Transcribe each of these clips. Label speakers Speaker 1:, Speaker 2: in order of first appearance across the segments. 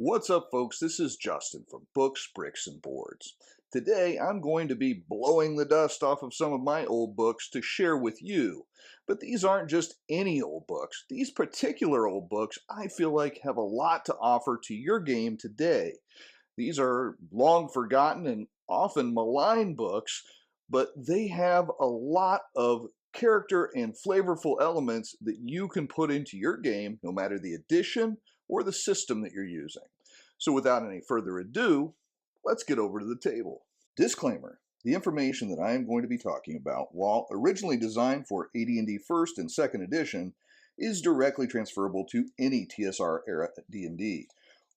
Speaker 1: What's up, folks? This is Justin from Books, Bricks, and Boards. Today, I'm going to be blowing the dust off of some of my old books to share with you. But these aren't just any old books. These particular old books, I feel like, have a lot to offer to your game today. These are long forgotten and often maligned books, but they have a lot of character and flavorful elements that you can put into your game, no matter the edition or the system that you're using. So without any further ado, let's get over to the table. Disclaimer: the information that I am going to be talking about, while originally designed for AD&D 1st and 2nd edition, is directly transferable to any TSR era D&D,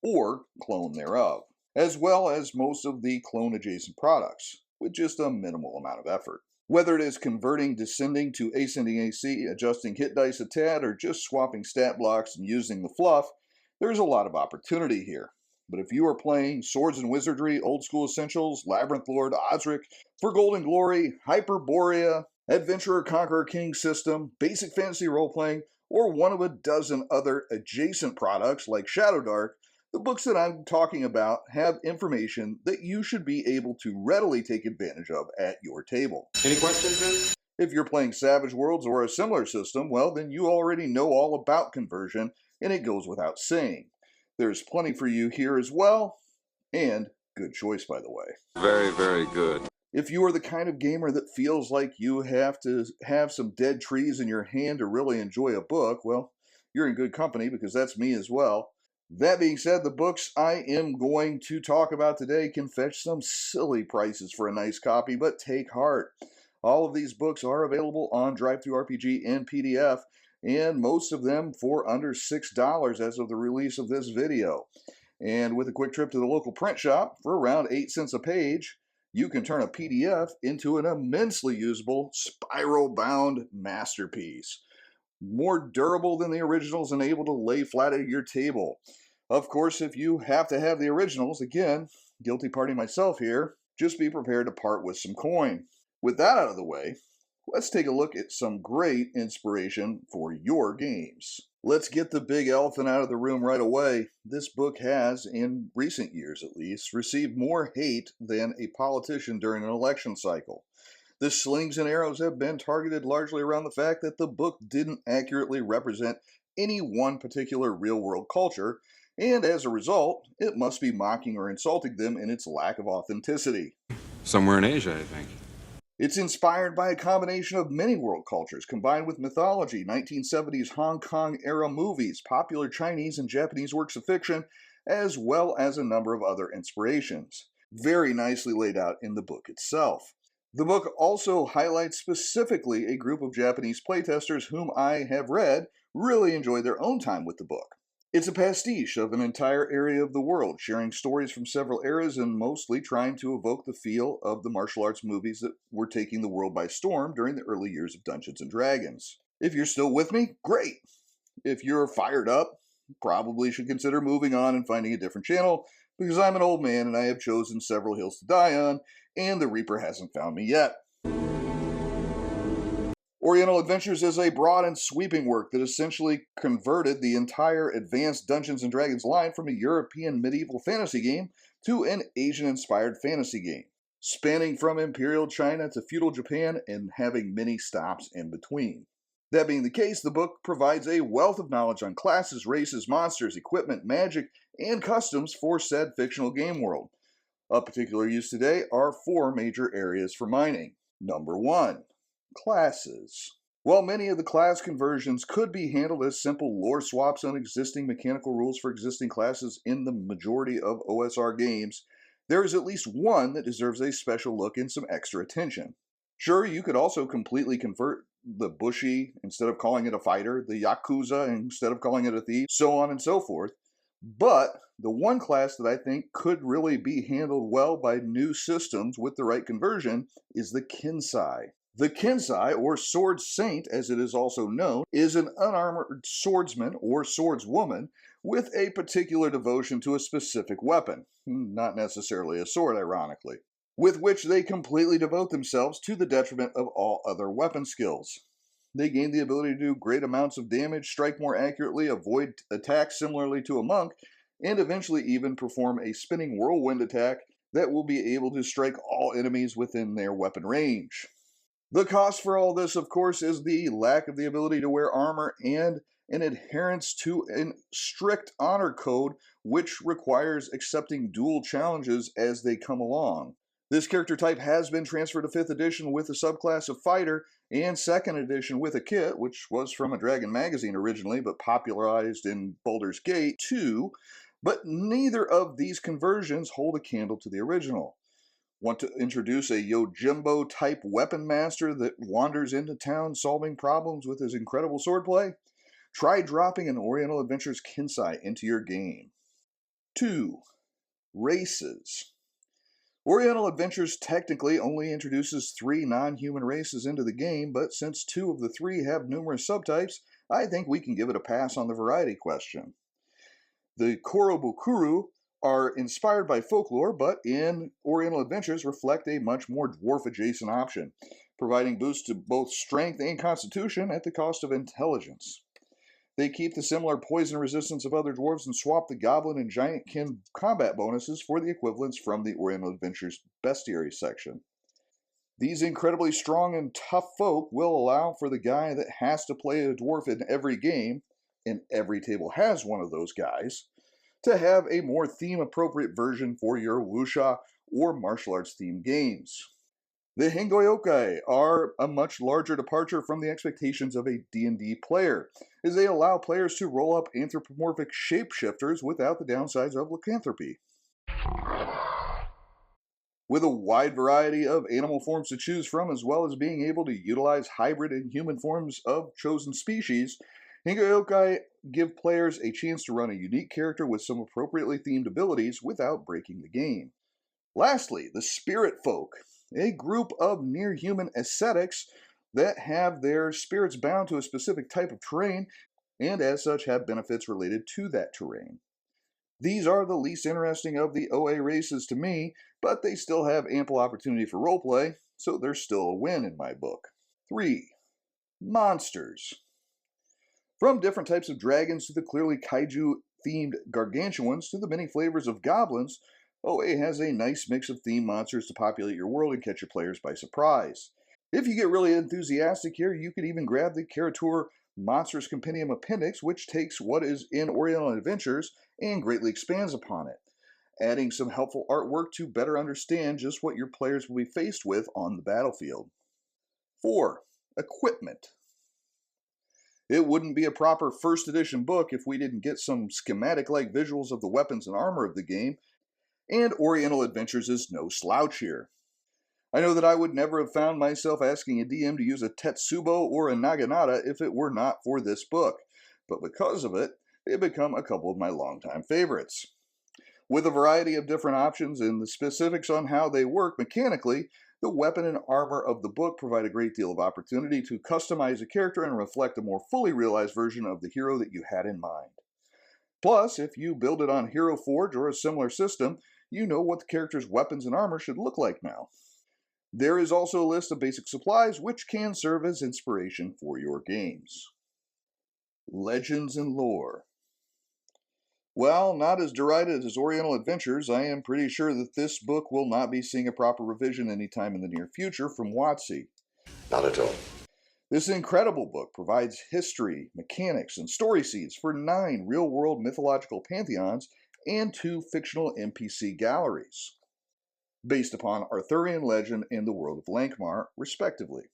Speaker 1: or clone thereof, as well as most of the clone adjacent products, with just a minimal amount of effort. Whether it is converting descending to ascending AC, adjusting hit dice a tad, or just swapping stat blocks and using the fluff, there's a lot of opportunity here. But if you are playing Swords and Wizardry, Old School Essentials, Labyrinth Lord, Osric, For Golden Glory, Hyperborea, Adventurer Conqueror King system, basic fantasy role-playing, or one of a dozen other adjacent products like Shadowdark, the books that I'm talking about have information that you should be able to readily take advantage of at your table.
Speaker 2: Any questions, Vince?
Speaker 1: If you're playing Savage Worlds or a similar system, well, then you already know all about conversion, and it goes without saying. There's plenty for you here as well, and good choice, by the way.
Speaker 2: Very, very good.
Speaker 1: If you are the kind of gamer that feels like you have to have some dead trees in your hand to really enjoy a book, well, you're in good company, because that's me as well. That being said, the books I am going to talk about today can fetch some silly prices for a nice copy, but take heart. All of these books are available on DriveThruRPG and PDF, and most of them for under $6 as of the release of this video. And with a quick trip to the local print shop for around 8 cents a page, you can turn a PDF into an immensely usable, spiral-bound masterpiece. More durable than the originals and able to lay flat at your table. Of course, if you have to have the originals, again, guilty party myself here, just be prepared to part with some coin. With that out of the way, let's take a look at some great inspiration for your games. Let's get the big elephant out of the room right away. This book has, in recent years at least, received more hate than a politician during an election cycle. The slings and arrows have been targeted largely around the fact that the book didn't accurately represent any one particular real-world culture, and as a result, it must be mocking or insulting them in its lack of authenticity.
Speaker 2: Somewhere in Asia, I think.
Speaker 1: It's inspired by a combination of many world cultures, combined with mythology, 1970s Hong Kong-era movies, popular Chinese and Japanese works of fiction, as well as a number of other inspirations. Very nicely laid out in the book itself. The book also highlights specifically a group of Japanese playtesters whom I have read really enjoyed their own time with the book. It's a pastiche of an entire area of the world, sharing stories from several eras and mostly trying to evoke the feel of the martial arts movies that were taking the world by storm during the early years of Dungeons & Dragons. If you're still with me, great! If you're fired up, probably should consider moving on and finding a different channel, because I'm an old man and I have chosen several hills to die on, and the Reaper hasn't found me yet. Oriental Adventures is a broad and sweeping work that essentially converted the entire advanced Dungeons & Dragons line from a European medieval fantasy game to an Asian-inspired fantasy game, spanning from Imperial China to feudal Japan and having many stops in between. That being the case, the book provides a wealth of knowledge on classes, races, monsters, equipment, magic, and customs for said fictional game world. Of particular use today are 4 major areas for mining. Number 1. Classes. While many of the class conversions could be handled as simple lore swaps on existing mechanical rules for existing classes in the majority of OSR games, there is at least one that deserves a special look and some extra attention. Sure, you could also completely convert the Bushi instead of calling it a fighter, the Yakuza instead of calling it a thief, so on and so forth, but the one class that I think could really be handled well by new systems with the right conversion is the Kensai. The Kensai, or Sword Saint as it is also known, is an unarmored swordsman or swordswoman with a particular devotion to a specific weapon, not necessarily a sword ironically, with which they completely devote themselves to the detriment of all other weapon skills. They gain the ability to do great amounts of damage, strike more accurately, avoid attacks similarly to a monk, and eventually even perform a spinning whirlwind attack that will be able to strike all enemies within their weapon range. The cost for all this, of course, is the lack of the ability to wear armor and an adherence to a strict honor code, which requires accepting dual challenges as they come along. This character type has been transferred to 5th edition with a subclass of fighter and 2nd edition with a kit, which was from a Dragon magazine originally, but popularized in Baldur's Gate 2. But neither of these conversions hold a candle to the original. Want to introduce a Yojimbo type weapon master that wanders into town solving problems with his incredible swordplay? Try dropping an Oriental Adventures Kinsai into your game. 2. Races. Oriental Adventures technically only introduces 3 non-human races into the game, but since 2 of the 3 have numerous subtypes, I think we can give it a pass on the variety question. The Korobukuru are inspired by folklore, but in Oriental Adventures reflect a much more dwarf-adjacent option, providing boosts to both strength and constitution at the cost of intelligence. They keep the similar poison resistance of other dwarves and swap the goblin and giantkin combat bonuses for the equivalents from the Oriental Adventures bestiary section. These incredibly strong and tough folk will allow for the guy that has to play a dwarf in every game, and every table has one of those guys, to have a more theme-appropriate version for your wuxia or martial arts themed games. The Hengoyokai are a much larger departure from the expectations of a D&D player, as they allow players to roll up anthropomorphic shapeshifters without the downsides of lycanthropy. With a wide variety of animal forms to choose from, as well as being able to utilize hybrid and human forms of chosen species, Hengoyokai give players a chance to run a unique character with some appropriately themed abilities without breaking the game. Lastly, the Spirit Folk, a group of near-human ascetics that have their spirits bound to a specific type of terrain, and as such have benefits related to that terrain. These are the least interesting of the OA races to me, but they still have ample opportunity for roleplay, so they're still a win in my book. 3. Monsters. From different types of dragons to the clearly kaiju-themed gargantuans to the many flavors of goblins, OA has a nice mix of themed monsters to populate your world and catch your players by surprise. If you get really enthusiastic here, you could even grab the Karatur Monsters Compendium Appendix, which takes what is in Oriental Adventures and greatly expands upon it, adding some helpful artwork to better understand just what your players will be faced with on the battlefield. 4. Equipment. It wouldn't be a proper first edition book if we didn't get some schematic-like visuals of the weapons and armor of the game, and Oriental Adventures is no slouch here. I know that I would never have found myself asking a DM to use a Tetsubo or a Naginata if it were not for this book, but because of it, they've become a couple of my longtime favorites. With a variety of different options and the specifics on how they work mechanically, the weapon and armor of the book provide a great deal of opportunity to customize a character and reflect a more fully realized version of the hero that you had in mind. Plus, if you build it on Hero Forge or a similar system, you know what the character's weapons and armor should look like now. There is also a list of basic supplies which can serve as inspiration for your games. Legends and Lore. While not as derided as Oriental Adventures, I am pretty sure that this book will not be seeing a proper revision anytime in the near future from WotC.
Speaker 2: Not at all.
Speaker 1: This incredible book provides history, mechanics, and story seeds for 9 real-world mythological pantheons and 2 fictional NPC galleries, based upon Arthurian legend and the world of Lankmar, respectively.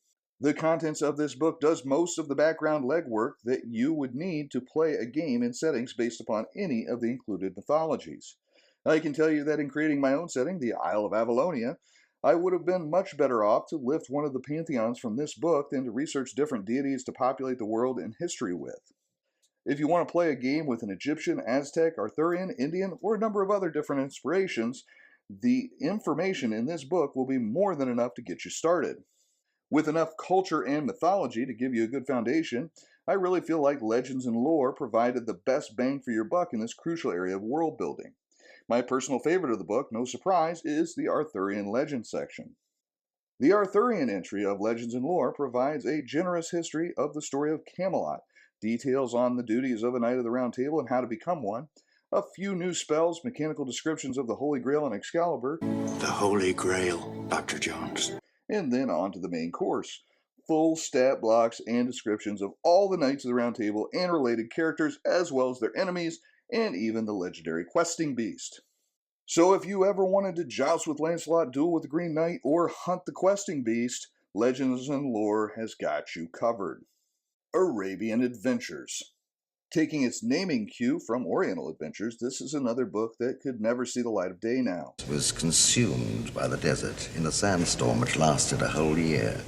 Speaker 1: The contents of this book does most of the background legwork that you would need to play a game in settings based upon any of the included mythologies. I can tell you that in creating my own setting, the Isle of Avalonia, I would have been much better off to lift one of the pantheons from this book than to research different deities to populate the world and history with. If you want to play a game with an Egyptian, Aztec, Arthurian, Indian, or a number of other different inspirations, the information in this book will be more than enough to get you started. With enough culture and mythology to give you a good foundation, I really feel like Legends and Lore provided the best bang for your buck in this crucial area of world building. My personal favorite of the book, no surprise, is the Arthurian Legend section. The Arthurian entry of Legends and Lore provides a generous history of the story of Camelot, details on the duties of a Knight of the Round Table and how to become one, a few new spells, mechanical descriptions of the Holy Grail and Excalibur,
Speaker 3: The Holy Grail, Dr. Jones.
Speaker 1: and then on to the main course. Full stat blocks and descriptions of all the Knights of the Round Table and related characters, as well as their enemies, and even the legendary questing beast. So if you ever wanted to joust with Lancelot, duel with the Green Knight, or hunt the questing beast, Legends and Lore has got you covered. Arabian Adventures. Taking its naming cue from Oriental Adventures, this is another book that could never see the light of day now.
Speaker 4: Was consumed by the desert in a sandstorm which lasted a whole year.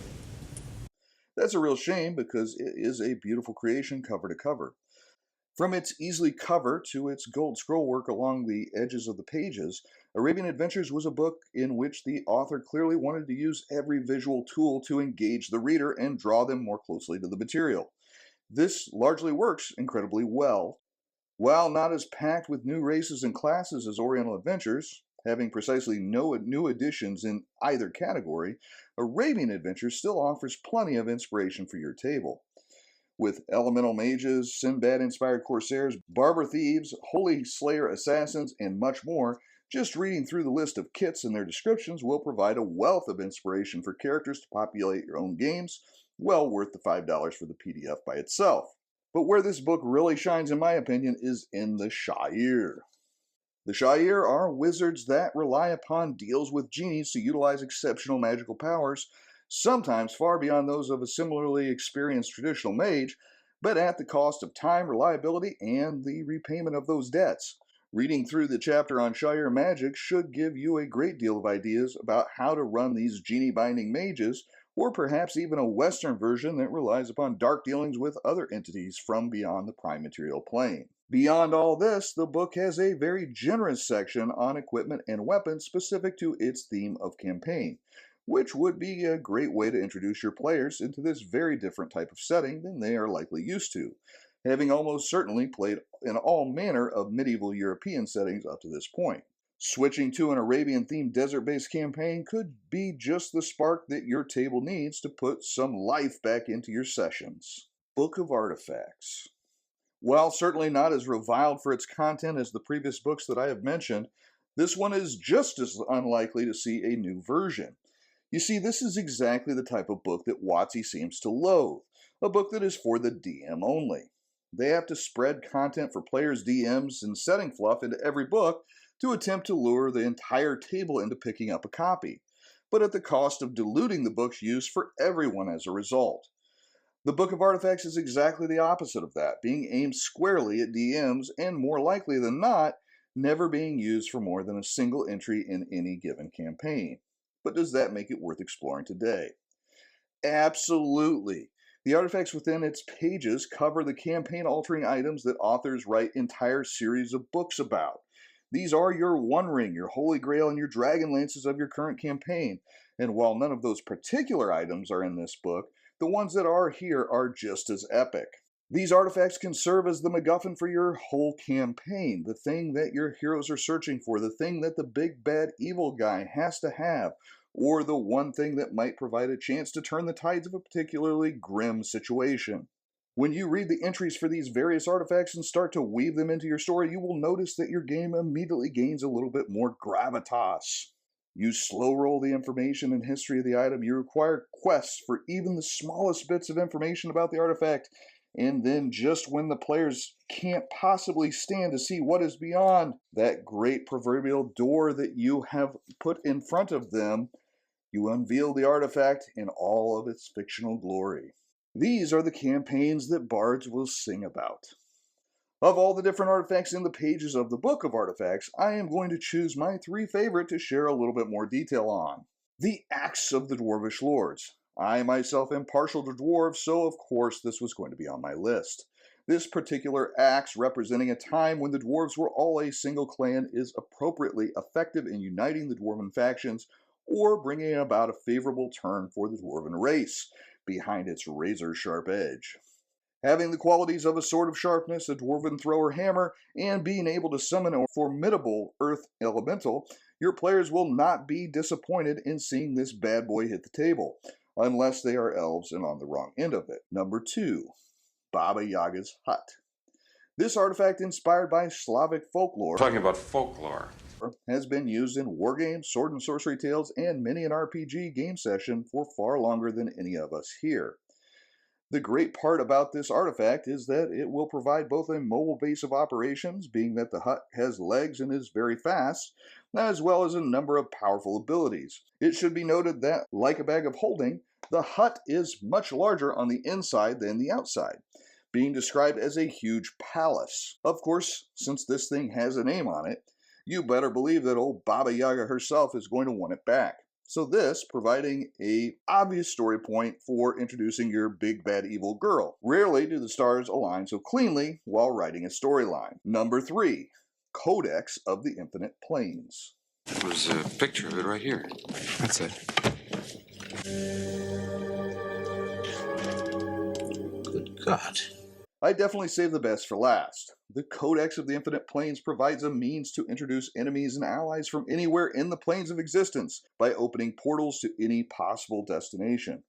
Speaker 1: That's a real shame because it is a beautiful creation cover to cover. From its easily cover to its gold scroll work along the edges of the pages, Arabian Adventures was a book in which the author clearly wanted to use every visual tool to engage the reader and draw them more closely to the material. This largely works incredibly well. While not as packed with new races and classes as Oriental Adventures, having precisely no new additions in either category, Arabian Adventures still offers plenty of inspiration for your table. With elemental mages, Sinbad-inspired corsairs, barber thieves, holy slayer assassins, and much more, just reading through the list of kits and their descriptions will provide a wealth of inspiration for characters to populate your own games, well worth the $5 for the PDF by itself. But where this book really shines, in my opinion, is in the Shire. The Shire are wizards that rely upon deals with genies to utilize exceptional magical powers, sometimes far beyond those of a similarly experienced traditional mage, but at the cost of time, reliability, and the repayment of those debts. Reading through the chapter on Shire magic should give you a great deal of ideas about how to run these genie-binding mages, or perhaps even a Western version that relies upon dark dealings with other entities from beyond the prime material plane. Beyond all this, the book has a very generous section on equipment and weapons specific to its theme of campaign, which would be a great way to introduce your players into this very different type of setting than they are likely used to, having almost certainly played in all manner of medieval European settings up to this point. Switching to an Arabian-themed desert-based campaign could be just the spark that your table needs to put some life back into your sessions. Book of Artifacts. While certainly not as reviled for its content as the previous books that I have mentioned, this one is just as unlikely to see a new version. You see, this is exactly the type of book that WotC seems to loathe, a book that is for the DM only. They have to spread content for players, DMs, and setting fluff into every book to attempt to lure the entire table into picking up a copy, but at the cost of diluting the book's use for everyone as a result. The Book of Artifacts is exactly the opposite of that, being aimed squarely at DMs and, more likely than not, never being used for more than a single entry in any given campaign. But does that make it worth exploring today? Absolutely. The artifacts within its pages cover the campaign-altering items that authors write entire series of books about. These are your One Ring, your Holy Grail, and your Dragon Lances of your current campaign, and while none of those particular items are in this book, the ones that are here are just as epic. These artifacts can serve as the MacGuffin for your whole campaign, the thing that your heroes are searching for, the thing that the big bad evil guy has to have, or the one thing that might provide a chance to turn the tides of a particularly grim situation. When you read the entries for these various artifacts and start to weave them into your story, you will notice that your game immediately gains a little bit more gravitas. You slow roll the information and history of the item, you require quests for even the smallest bits of information about the artifact, and then just when the players can't possibly stand to see what is beyond that great proverbial door that you have put in front of them, you unveil the artifact in all of its fictional glory. These are the campaigns that bards will sing about. Of all the different artifacts in the pages of the Book of Artifacts, I am going to choose my three favorite to share a little bit more detail on. The Axe of the Dwarvish Lords. I myself am partial to dwarves, so of course this was going to be on my list. This particular axe, representing a time when the dwarves were all a single clan, is appropriately effective in uniting the dwarven factions or bringing about a favorable turn for the dwarven race behind its razor-sharp edge. Having the qualities of a sword of sharpness, a dwarven thrower hammer, and being able to summon a formidable earth elemental, your players will not be disappointed in seeing this bad boy hit the table, unless they are elves and on the wrong end of it. Number 2, Baba Yaga's Hut. This artifact, inspired by Slavic folklore,
Speaker 2: Talking about folklore.
Speaker 1: has been used in wargames, sword and sorcery tales, and many an RPG game session for far longer than any of us here. The great part about this artifact is that it will provide both a mobile base of operations, being that the hut has legs and is very fast, as well as a number of powerful abilities. It should be noted that, like a bag of holding, the hut is much larger on the inside than the outside, being described as a huge palace. Of course, since this thing has a name on it, you better believe that old Baba Yaga herself is going to want it back. So this providing a obvious story point for introducing your big bad evil girl. Rarely do the stars align so cleanly while writing a storyline. Number 3, Codex of the Infinite Planes.
Speaker 2: There's a picture of it right here. That's it.
Speaker 3: Good God.
Speaker 1: I definitely saved the best for last. The Codex of the Infinite Planes provides a means to introduce enemies and allies from anywhere in the planes of existence by opening portals to any possible destination.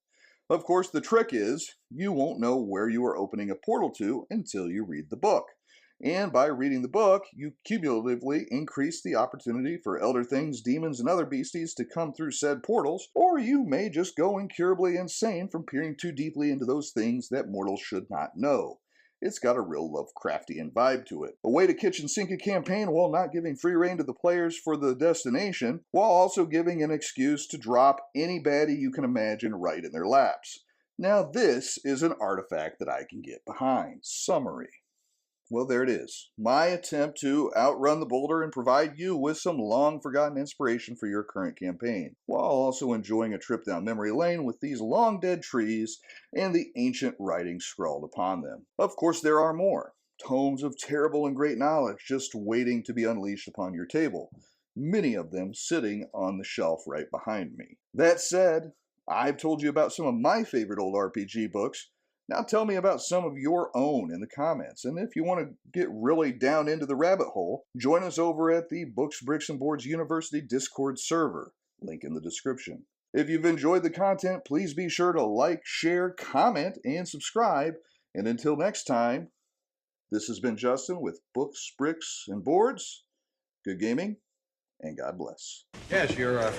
Speaker 1: Of course, the trick is you won't know where you are opening a portal to until you read the book. And by reading the book, you cumulatively increase the opportunity for elder things, demons, and other beasties to come through said portals, or you may just go incurably insane from peering too deeply into those things that mortals should not know. It's got a real Lovecraftian vibe to it. A way to kitchen sink a campaign while not giving free rein to the players for the destination, while also giving an excuse to drop any baddie you can imagine right in their laps. Now this is an artifact that I can get behind. Summary. Well, there it is. My attempt to outrun the boulder and provide you with some long-forgotten inspiration for your current campaign, while also enjoying a trip down memory lane with these long-dead trees and the ancient writings scrawled upon them. Of course, there are more. Tomes of terrible and great knowledge just waiting to be unleashed upon your table, many of them sitting on the shelf right behind me. That said, I've told you about some of my favorite old RPG books. Now tell me about some of your own in the comments. And if you want to get really down into the rabbit hole, join us over at the Books, Bricks, and Boards University Discord server. Link in the description. If you've enjoyed the content, please be sure to like, share, comment, and subscribe. And until next time, this has been Justin with Books, Bricks, and Boards. Good gaming, and God bless.
Speaker 5: Yes, you're a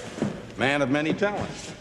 Speaker 5: man of many talents.